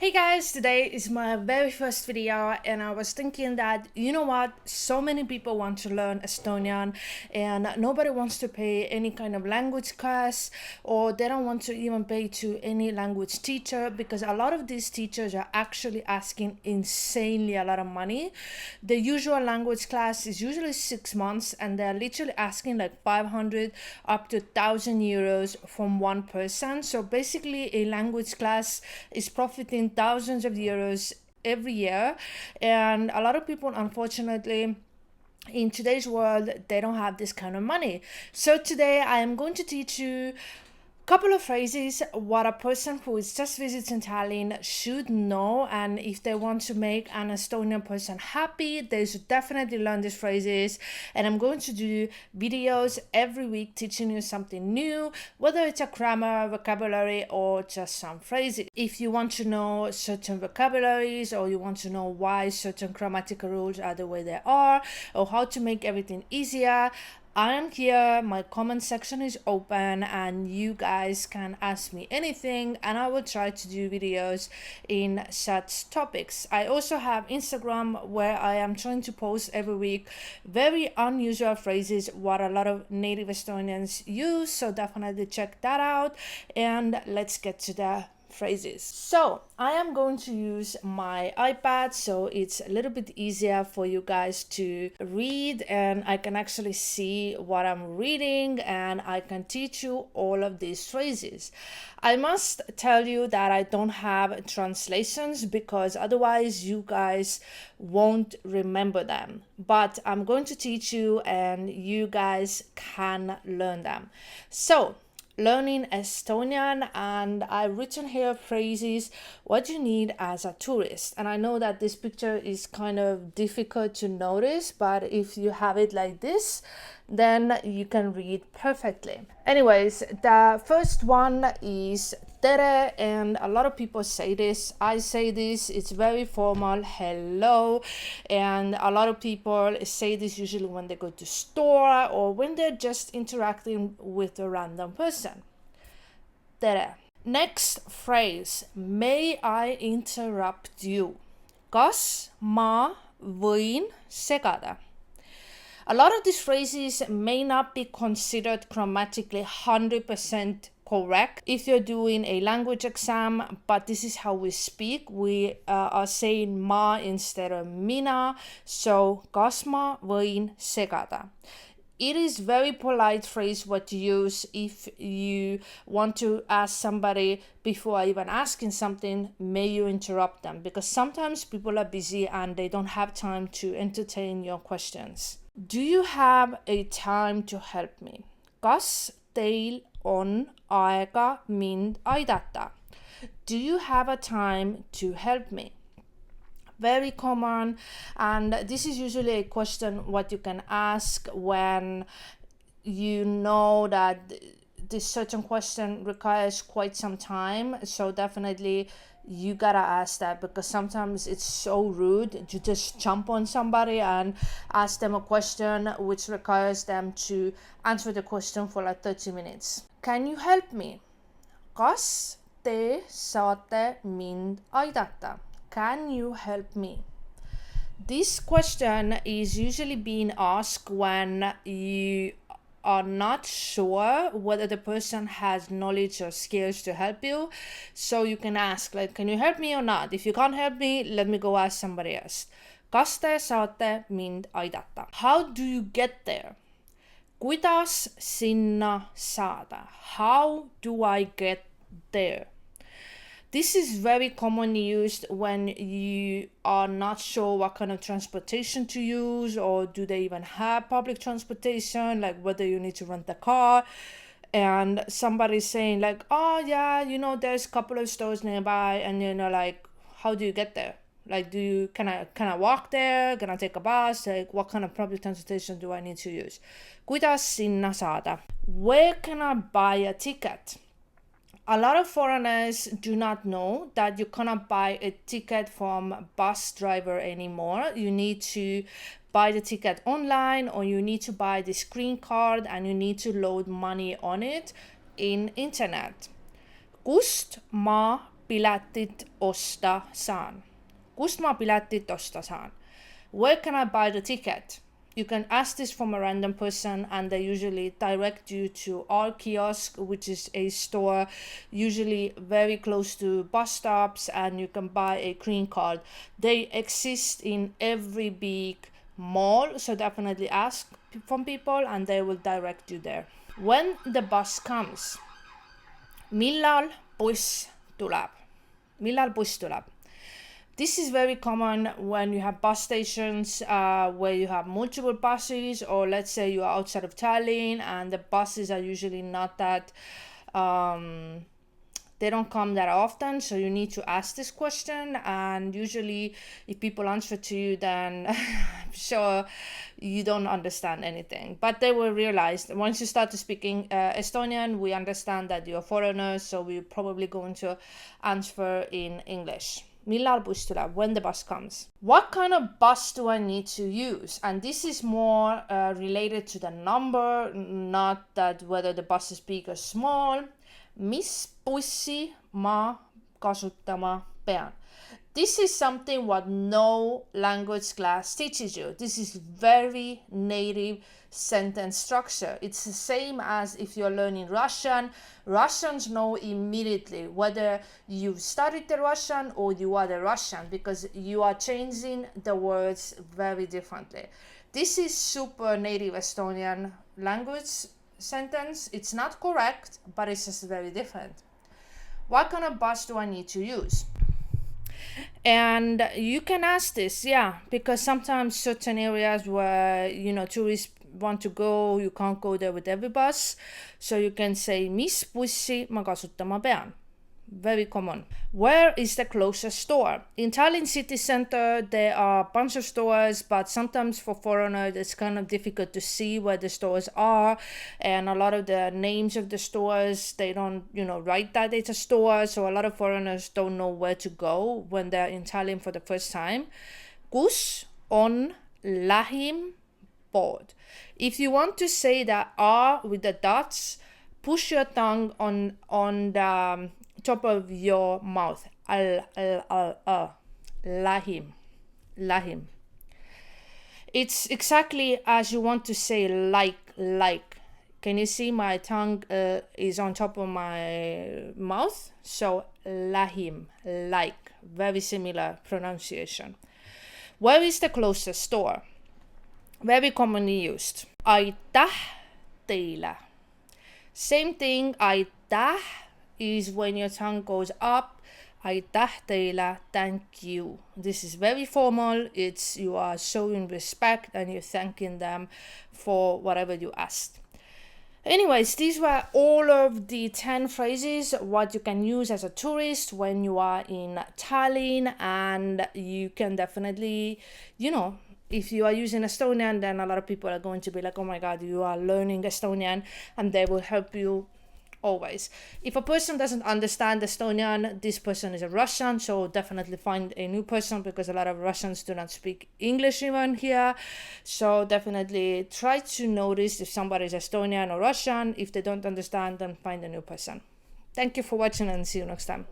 Hey guys, today is my very first video and I was thinking that, you know what, so many people want to learn Estonian and nobody wants to pay any kind of language class, or they don't want to even pay to any language teacher because a lot of these teachers are actually asking insanely a lot of money. The usual language class is usually 6 months and they're literally asking like 500 up to 1,000 euros from one person. So basically a language class is profiting thousands of euros every year, and a lot of people, unfortunately, in today's world, they don't have this kind of money. So today I am going to teach you couple of phrases what a person who is just visiting Tallinn should know, and if they want to make an Estonian person happy, they should definitely learn these phrases. And I'm going to do videos every week teaching you something new, whether it's a grammar, vocabulary, or just some phrases. If you want to know certain vocabularies, or you want to know why certain grammatical rules are the way they are, or how to make everything easier, I am here, my comment section is open and you guys can ask me anything and I will try to do videos in such topics. I also have Instagram where I am trying to post every week very unusual phrases what a lot of native Estonians use, so definitely check that out and let's get to the phrases. So I am going to use my iPad so it's a little bit easier for you guys to read and I can actually see what I'm reading and I can teach you all of these phrases. I must tell you that I don't have translations because otherwise you guys won't remember them, but I'm going to teach you and you guys can learn them. So learning Estonian, and I've written here phrases what you need as a tourist. And I know that this picture is kind of difficult to notice, but if you have it like this, then you can read perfectly. Anyways, the first one is tere, and a lot of people say this. I say this, it's very formal, hello, and a lot of people say this usually when they go to store or when they're just interacting with a random person. Tere. Next phrase, may I interrupt you? Kas ma võin segada? A lot of these phrases may not be considered grammatically 100% correct if you're doing a language exam, but this is how we speak. We are saying ma instead of mina, so kas ma võin segada? It is very polite phrase what to use if you want to ask somebody before even asking something, may you interrupt them? Because sometimes people are busy and they don't have time to entertain your questions. Do you have a time to help me? Kas teil on aega mind aidata? Do you have a time to help me? Very common, and this is usually a question what you can ask when you know that this certain question requires quite some time. So definitely you gotta ask that, because sometimes it's so rude to just jump on somebody and ask them a question which requires them to answer the question for like 30 minutes. Can you help me? Kas te saate mind aidata? Can you help me? This question is usually being asked when you are not sure whether the person has knowledge or skills to help you. So you can ask like, can you help me or not? If you can't help me, let me go ask somebody else. Kas te saate mind aidata? How do you get there? Kuidas sinna saada? How do I get there? This is very commonly used when you are not sure what kind of transportation to use, or do they even have public transportation, like whether you need to rent a car, and somebody's saying like, oh yeah, there's a couple of stores nearby, and like, how do you get there? Like, can I walk there? Can I take a bus? Like, what kind of public transportation do I need to use? Kuidas sinna saada? Where can I buy a ticket? A lot of foreigners do not know that you cannot buy a ticket from a bus driver anymore. You need to buy the ticket online, or you need to buy the screen card and you need to load money on it in internet. Kust ma piletit osta saan? Kust ma piletit osta saan? Where can I buy the ticket? You can ask this from a random person and they usually direct you to our kiosk, which is a store usually very close to bus stops, and you can buy a green card. They exist in every big mall, so definitely ask from people and they will direct you there. When the bus comes, millal buss tuleb? Millal buss tuleb? This is very common when you have bus stations where you have multiple buses, or let's say you are outside of Tallinn and the buses are usually not that, they don't come that often, so you need to ask this question. And usually if people answer to you, then I'm sure you don't understand anything, but they will realize once you start to speaking Estonian, we understand that you're foreigners, so we're probably going to answer in English. Millal buss tuleb? When the bus comes. What kind of bus do I need to use? And this is more related to the number, not that whether the bus is big or small. Mis bussi ma kasutama pean? This is something what no language class teaches you. This is very native sentence structure. It's the same as if you're learning Russian. Russians know immediately whether you've studied the Russian or you are the Russian, because you are changing the words very differently. This is super native Estonian language sentence. It's not correct, but it's just very different. What kind of bus do I need to use? And you can ask this, because sometimes certain areas where, tourists want to go, you can't go there with every bus. So you can say, mis bussi ma kasutama pean? Very common. Where is the closest store? In Tallinn city center, there are a bunch of stores, but sometimes for foreigners, it's kind of difficult to see where the stores are. And a lot of the names of the stores, they don't, write that it's a store. So a lot of foreigners don't know where to go when they're in Tallinn for the first time. Kus on lähim pood? If you want to say that R with the dots, push your tongue on the top of your mouth. Lähim. It's exactly as you want to say like. Can you see my tongue is on top of my mouth? So lähim, like. Very similar pronunciation. Where is the closest store? Very commonly used. Aitäh teile. Same thing, aitäh is when your tongue goes up. Aitäh teile, thank you. This is very formal. It's you are showing respect and you're thanking them for whatever you asked. Anyways, these were all of the 10 phrases what you can use as a tourist when you are in Tallinn, and you can definitely, if you are using Estonian, then a lot of people are going to be like, oh my God, you are learning Estonian, and they will help you always. If a person doesn't understand Estonian, this person is a Russian, so definitely find a new person, because a lot of Russians do not speak English even here. So definitely try to notice if somebody is Estonian or Russian. If they don't understand, then find a new person. Thank you for watching and see you next time.